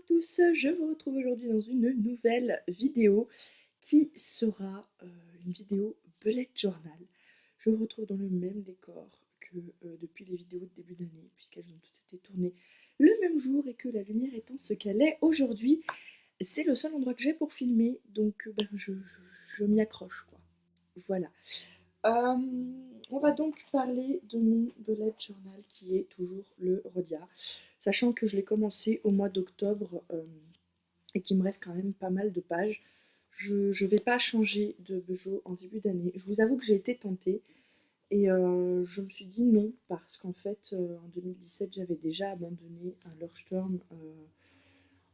tous, je vous retrouve aujourd'hui dans une nouvelle vidéo qui sera une vidéo bullet journal. Je vous retrouve dans le même décor que depuis les vidéos de début d'année, puisqu'elles ont toutes été tournées le même jour et que la lumière étant ce qu'elle est aujourd'hui, c'est le seul endroit que j'ai pour filmer, donc je m'y accroche quoi. Voilà. On va donc parler de mon bullet journal qui est toujours le Rhodia, sachant que je l'ai commencé au mois d'octobre et qu'il me reste quand même pas mal de pages. Je vais pas changer de Bejo en début d'année. Je vous avoue que j'ai été tentée et je me suis dit non parce qu'en fait en 2017 j'avais déjà abandonné un Leuchtturm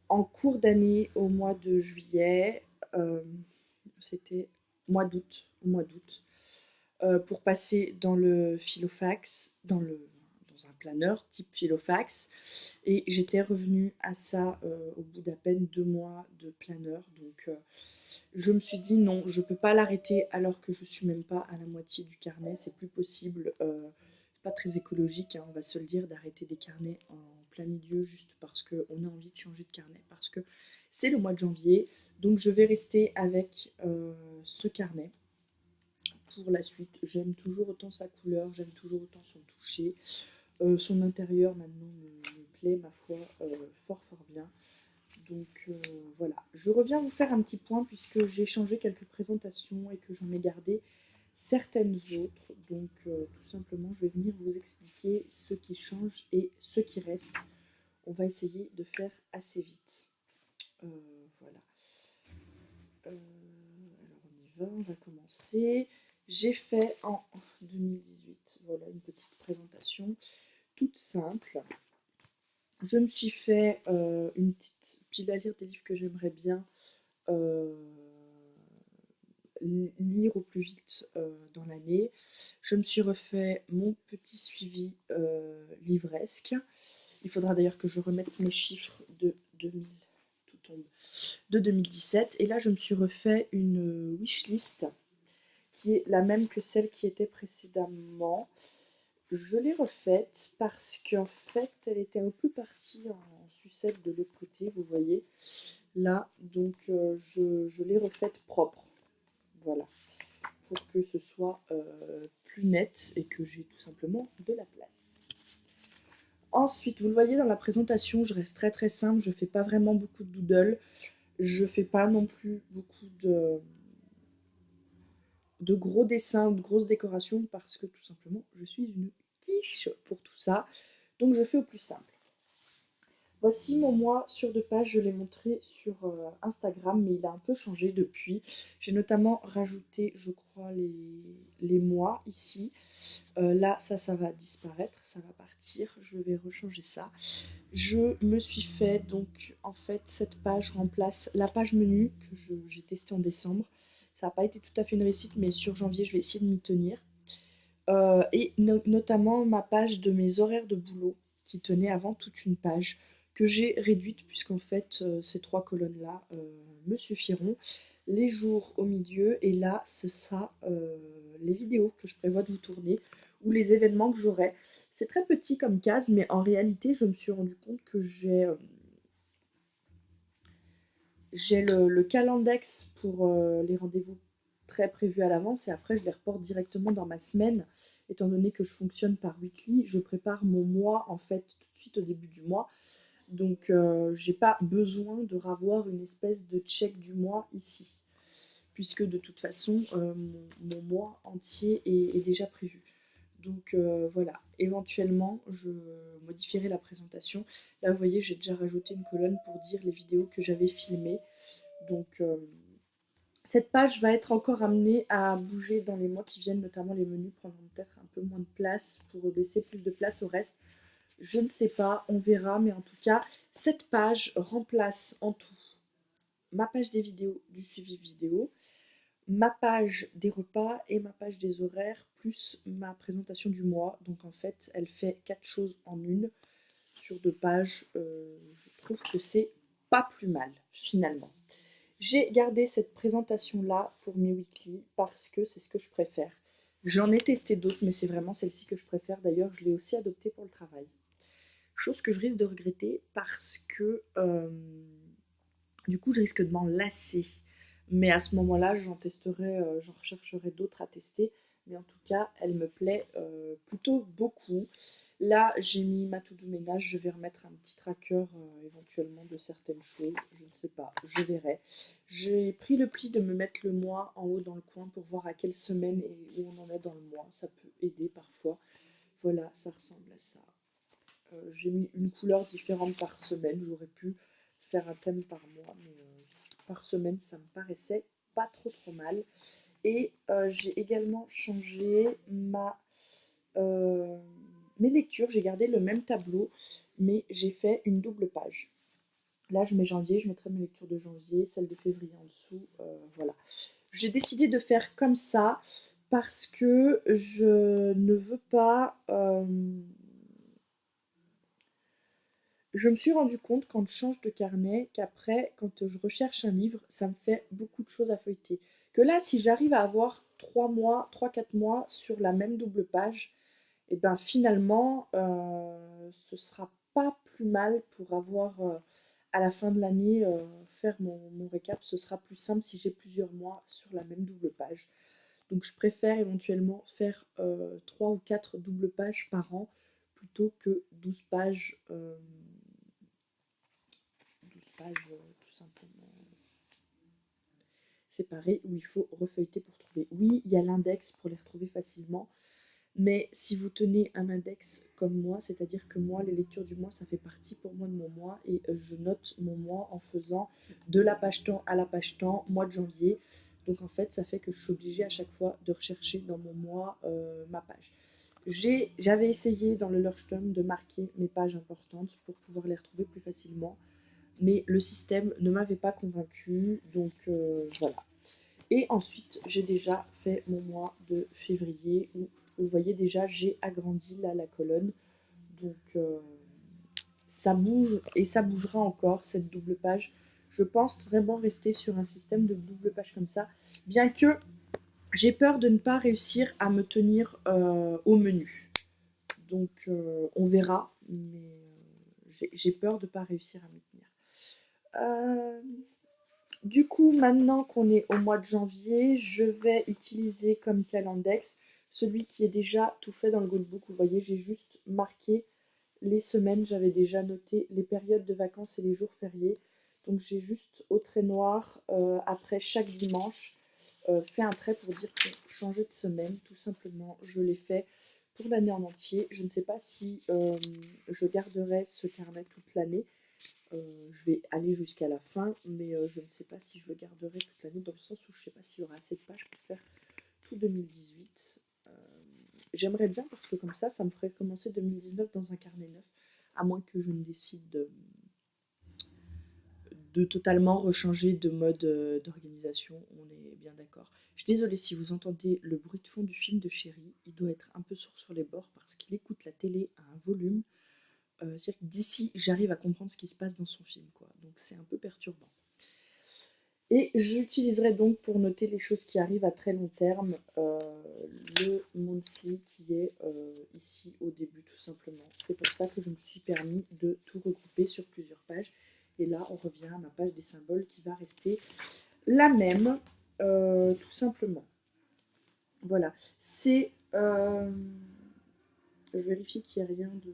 en cours d'année au mois de juillet. C'était au mois d'août. Pour passer dans le Filofax, dans un planeur type Filofax. Et j'étais revenue à ça au bout d'à peine 2 mois de planeur. Donc je me suis dit non, je peux pas l'arrêter alors que je suis même pas à la moitié du carnet, c'est plus possible. C'est pas très écologique, hein, on va se le dire, d'arrêter des carnets en plein milieu juste parce qu'on a envie de changer de carnet, parce que c'est le mois de janvier. Donc je vais rester avec ce carnet pour la suite. J'aime toujours autant sa couleur, j'aime toujours autant son toucher. Son intérieur maintenant me plaît, ma foi, fort bien. Donc voilà, je reviens vous faire un petit point puisque j'ai changé quelques présentations et que j'en ai gardé certaines autres. Donc tout simplement, je vais venir vous expliquer ce qui change et ce qui reste. On va essayer de faire assez vite. Voilà. Alors on y va, on va commencer. J'ai fait en 2018, voilà une petite présentation toute simple. Je me suis fait une petite pile à lire des livres que j'aimerais bien lire au plus vite dans l'année. Je me suis refait mon petit suivi livresque. Il faudra d'ailleurs que je remette mes chiffres de 2000, tout tombe, de 2017. Et là, je me suis refait une wishlist qui est la même que celle qui était précédemment. Je l'ai refaite parce qu'en fait, elle était un peu partie en sucette de l'autre côté, vous voyez. Là, donc, je l'ai refaite propre. Voilà. Pour que ce soit plus net et que j'ai tout simplement de la place. Ensuite, vous le voyez dans la présentation, je reste très simple. Je ne fais pas vraiment beaucoup de doodle. Je ne fais pas non plus beaucoup de gros dessins ou de grosses décorations parce que tout simplement, je suis une quiche pour tout ça. Donc, je fais au plus simple. Voici mon mois sur 2 pages, je l'ai montré sur Instagram, mais il a un peu changé depuis. J'ai notamment rajouté, je crois, les mois ici. Là, ça va disparaître, ça va partir. Je vais rechanger ça. Je me suis fait, donc, en fait, cette page remplace la page menu que j'ai testée en décembre. Ça n'a pas été tout à fait une réussite, mais sur janvier, je vais essayer de m'y tenir. Et notamment ma page de mes horaires de boulot, qui tenait avant toute une page, que j'ai réduite puisqu'en fait ces 3 colonnes-là me suffiront. Les jours au milieu, et là ce sera les vidéos que je prévois de vous tourner ou les événements que j'aurai. C'est très petit comme case, mais en réalité je me suis rendu compte que j'ai le calendex pour les rendez-vous très prévus à l'avance et après je les reporte directement dans ma semaine. Étant donné que je fonctionne par weekly, je prépare mon mois en fait tout de suite au début du mois. Donc j'ai pas besoin de revoir une espèce de check du mois ici. Puisque de toute façon mon mois entier est déjà prévu. Donc voilà, éventuellement je modifierai la présentation. Là vous voyez j'ai déjà rajouté une colonne pour dire les vidéos que j'avais filmées. Donc cette page va être encore amenée à bouger dans les mois qui viennent, notamment les menus prendront peut-être un peu moins de place pour laisser plus de place au reste. Je ne sais pas, on verra, mais en tout cas, cette page remplace en tout ma page des vidéos, du suivi vidéo, ma page des repas et ma page des horaires, plus ma présentation du mois. Donc en fait, elle fait 4 choses en une sur 2 pages. Je trouve que c'est pas plus mal, finalement. J'ai gardé cette présentation-là pour mes weekly parce que c'est ce que je préfère. J'en ai testé d'autres, mais c'est vraiment celle-ci que je préfère. D'ailleurs, je l'ai aussi adoptée pour le travail. Chose que je risque de regretter parce que du coup je risque de m'en lasser. Mais à ce moment-là, j'en rechercherai d'autres à tester. Mais en tout cas, elle me plaît plutôt beaucoup. Là, j'ai mis ma to-do ménage. Je vais remettre un petit tracker éventuellement de certaines choses. Je ne sais pas, je verrai. J'ai pris le pli de me mettre le mois en haut dans le coin pour voir à quelle semaine et où on en est dans le mois. Ça peut aider parfois. Voilà, ça ressemble à ça. J'ai mis une couleur différente par semaine. J'aurais pu faire un thème par mois, mais par semaine, ça me paraissait pas trop mal. Et j'ai également changé mes lectures. J'ai gardé le même tableau, mais j'ai fait une double page. Là, je mets janvier, je mettrai mes lectures de janvier, celle de février en dessous. Voilà. J'ai décidé de faire comme ça parce que je ne veux pas. Je me suis rendu compte quand je change de carnet qu'après, quand je recherche un livre, ça me fait beaucoup de choses à feuilleter. Que là, si j'arrive à avoir 3 mois, 3-4 mois sur la même double page, et ben finalement, ce sera pas plus mal pour avoir à la fin de l'année faire mon récap. Ce sera plus simple si j'ai plusieurs mois sur la même double page. Donc je préfère éventuellement faire 3 ou 4 doubles pages par an plutôt que 12 pages. 12 pages tout simplement séparées où il faut refeuilleter pour trouver. Oui, il y a l'index pour les retrouver facilement, mais si vous tenez un index comme moi, c'est-à-dire que moi, les lectures du mois, ça fait partie pour moi de mon mois et je note mon mois en faisant de la page temps à la page temps, mois de janvier. Donc en fait, ça fait que je suis obligée à chaque fois de rechercher dans mon mois ma page. J'avais essayé dans le Leuchtturm de marquer mes pages importantes pour pouvoir les retrouver plus facilement, mais le système ne m'avait pas convaincue, donc voilà. Et ensuite, j'ai déjà fait mon mois de février où vous voyez déjà, j'ai agrandi là la colonne. Donc ça bouge et ça bougera encore cette double page. Je pense vraiment rester sur un système de double page comme ça, bien que j'ai peur de ne pas réussir à me tenir au menu. Donc on verra, mais j'ai peur de ne pas réussir à m'y tenir. Du coup, maintenant qu'on est au mois de janvier, je vais utiliser comme calendex celui qui est déjà tout fait dans le Goodbook. Vous voyez, j'ai juste marqué les semaines, j'avais déjà noté les périodes de vacances et les jours fériés. Donc j'ai juste au trait noir, après chaque dimanche, fait un trait pour dire qu'on changeait de semaine, tout simplement. Je l'ai fait pour l'année en entier. Je ne sais pas si je garderai ce carnet toute l'année. Je vais aller jusqu'à la fin, mais je ne sais pas si je le garderai toute l'année, dans le sens où je ne sais pas s'il y aura assez de pages pour faire tout 2018. J'aimerais bien parce que comme ça me ferait commencer 2019 dans un carnet neuf, à moins que je ne décide de totalement rechanger de mode d'organisation, on est bien d'accord. Je suis désolée si vous entendez le bruit de fond du film de Chéri, il doit être un peu sourd sur les bords parce qu'il écoute la télé à un volume. C'est-à-dire que d'ici, j'arrive à comprendre ce qui se passe dans son film, quoi. Donc c'est un peu perturbant. Et j'utiliserai donc pour noter les choses qui arrivent à très long terme le monthly qui est ici au début tout simplement. C'est pour ça que je me suis permis de tout regrouper sur plusieurs pages. Et là, on revient à ma page des symboles qui va rester la même, tout simplement. Voilà. C'est... je vérifie qu'il n'y a rien de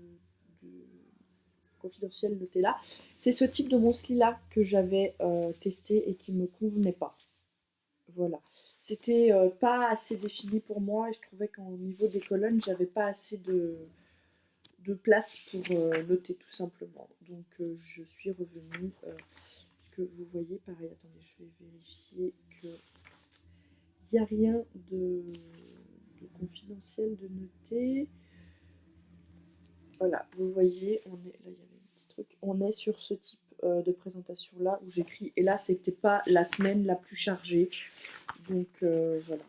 confidentiel noté là. C'est ce type de monthly là que j'avais testé et qui ne me convenait pas. Voilà. C'était pas assez défini pour moi et je trouvais qu'au niveau des colonnes, j'avais pas assez de place pour noter tout simplement. Donc je suis revenue, ce que vous voyez, pareil, attendez, je vais vérifier que il n'y a rien de confidentiel de noter. Voilà, vous voyez, on est là, il y avait un petit truc. On est sur ce type de présentation là où j'écris. Et là, c'était pas la semaine la plus chargée. Donc voilà.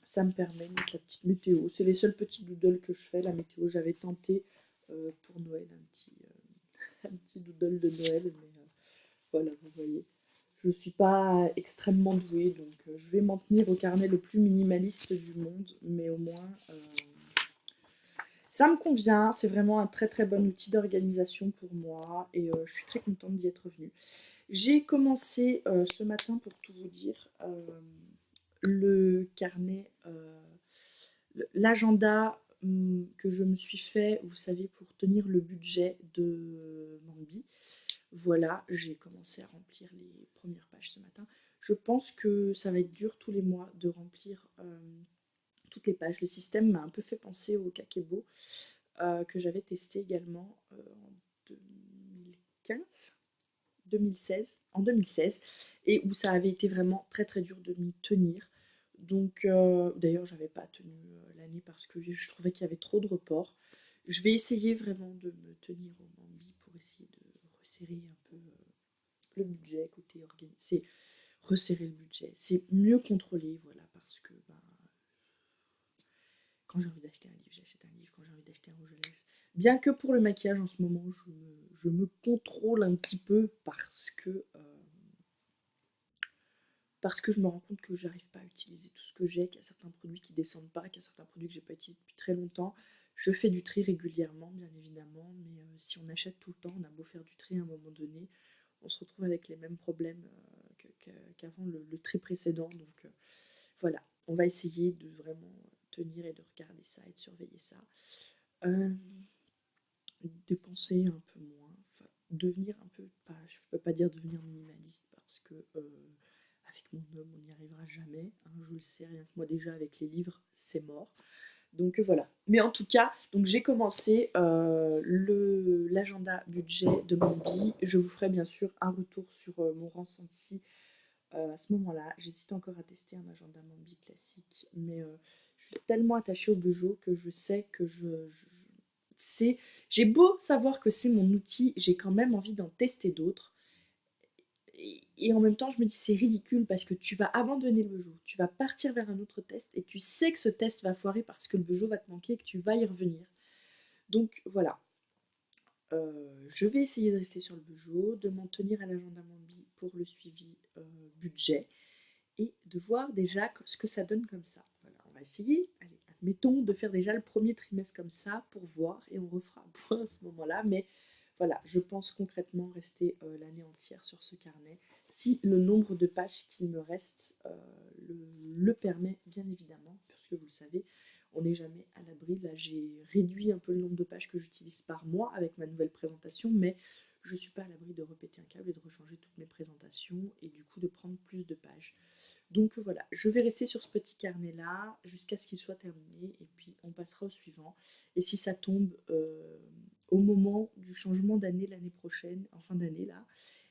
Ça me permet de mettre la petite météo. C'est les seuls petits doodles que je fais. La météo, j'avais tenté pour Noël un petit doodle de Noël. Mais voilà, vous voyez. Je ne suis pas extrêmement douée. Donc je vais m'en tenir au carnet le plus minimaliste du monde. Mais au moins... Ça me convient, c'est vraiment un très très bon outil d'organisation pour moi et je suis très contente d'y être venue. J'ai commencé ce matin, pour tout vous dire, le carnet, l'agenda que je me suis fait, vous savez, pour tenir le budget de Mambi. Voilà, j'ai commencé à remplir les premières pages ce matin. Je pense que ça va être dur tous les mois de remplir toutes les pages. Le système m'a un peu fait penser au Kakebo que j'avais testé également en 2015, 2016, en 2016, et où ça avait été vraiment très très dur de m'y tenir. Donc d'ailleurs j'avais pas tenu l'année parce que je trouvais qu'il y avait trop de reports. Je vais essayer vraiment de me tenir au Mambi pour essayer de resserrer un peu le budget côté organisé. C'est resserrer le budget, c'est mieux contrôler, voilà, parce que ben, quand j'ai envie d'acheter un livre, j'achète un livre. Quand j'ai envie d'acheter un rouge à lèvres. Bien que pour le maquillage, en ce moment, je me contrôle un petit peu parce que je me rends compte que j'arrive pas à utiliser tout ce que j'ai, qu'il y a certains produits qui descendent pas, qu'il y a certains produits que j'ai pas utilisés depuis très longtemps. Je fais du tri régulièrement, bien évidemment, mais si on achète tout le temps, on a beau faire du tri à un moment donné, on se retrouve avec les mêmes problèmes qu'avant le tri précédent. Donc voilà, on va essayer de vraiment tenir et de regarder ça et de surveiller ça. Dépenser un peu moins, enfin, devenir un peu, pas, je peux pas dire devenir minimaliste parce que avec mon homme on n'y arrivera jamais, hein, je le sais, rien que moi déjà avec les livres c'est mort. Donc voilà. Mais en tout cas, donc j'ai commencé l'agenda budget de Mambi. Je vous ferai bien sûr un retour sur mon ressenti à ce moment-là. J'hésite encore à tester un agenda Mambi classique, mais je suis tellement attachée au Peugeot que je sais que j'ai beau savoir que c'est mon outil, j'ai quand même envie d'en tester d'autres. Et en même temps, je me dis c'est ridicule parce que tu vas abandonner le Peugeot, tu vas partir vers un autre test et tu sais que ce test va foirer parce que le Peugeot va te manquer et que tu vas y revenir. Donc voilà, je vais essayer de rester sur le Peugeot, de m'en tenir à l'agenda Mambi pour le suivi budget et de voir déjà ce que ça donne comme ça. Voilà, on va essayer, allez, admettons, de faire déjà le premier trimestre comme ça pour voir et on refera un point à ce moment-là. Mais voilà, je pense concrètement rester l'année entière sur ce carnet si le nombre de pages qu'il me reste le permet, bien évidemment, puisque vous le savez, on n'est jamais à l'abri. Là, j'ai réduit un peu le nombre de pages que j'utilise par mois avec ma nouvelle présentation, mais je ne suis pas à l'abri de répéter un câble et de rechanger toutes mes présentations et du coup de prendre plus de pages. Donc voilà, je vais rester sur ce petit carnet-là jusqu'à ce qu'il soit terminé et puis on passera au suivant. Et si ça tombe au moment du changement d'année l'année prochaine, en fin d'année là,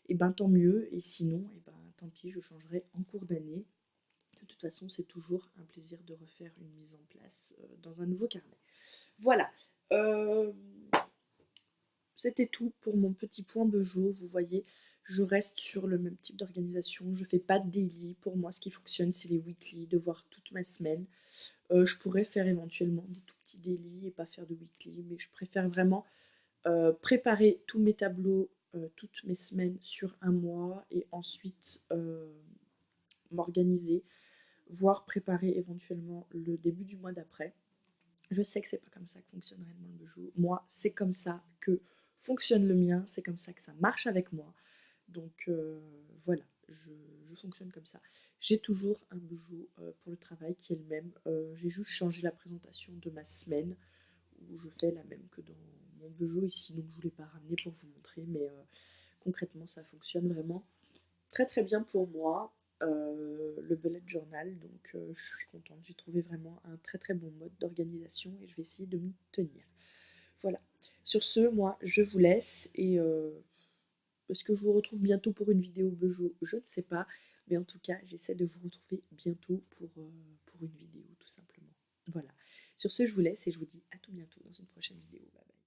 et ben tant mieux. Et sinon, et ben tant pis, je changerai en cours d'année. De toute façon, c'est toujours un plaisir de refaire une mise en place dans un nouveau carnet. Voilà. C'était tout pour mon petit point Peugeot. Vous voyez, je reste sur le même type d'organisation. Je fais pas de daily. Pour moi, ce qui fonctionne, c'est les weekly, de voir toute ma semaine. Je pourrais faire éventuellement des tout petits daily et pas faire de weekly, mais je préfère vraiment préparer tous mes tableaux, toutes mes semaines sur un mois et ensuite m'organiser, voire préparer éventuellement le début du mois d'après. Je sais que c'est pas comme ça que fonctionne réellement le Peugeot. Moi, c'est comme ça que fonctionne le mien, c'est comme ça que ça marche avec moi. Donc voilà, je fonctionne comme ça. J'ai toujours un Peugeot pour le travail qui est le même. J'ai juste changé la présentation de ma semaine où je fais la même que dans mon Peugeot ici. Donc je ne voulais pas ramener pour vous montrer, mais concrètement ça fonctionne vraiment très très bien pour moi. Le bullet journal, donc je suis contente. J'ai trouvé vraiment un très très bon mode d'organisation et je vais essayer de m'y tenir. Voilà. Sur ce, moi, je vous laisse et est-ce que je vous retrouve bientôt pour une vidéo Peugeot? Je ne sais pas, mais en tout cas, j'essaie de vous retrouver bientôt pour une vidéo, tout simplement. Voilà. Sur ce, je vous laisse et je vous dis à tout bientôt dans une prochaine vidéo. Bye bye.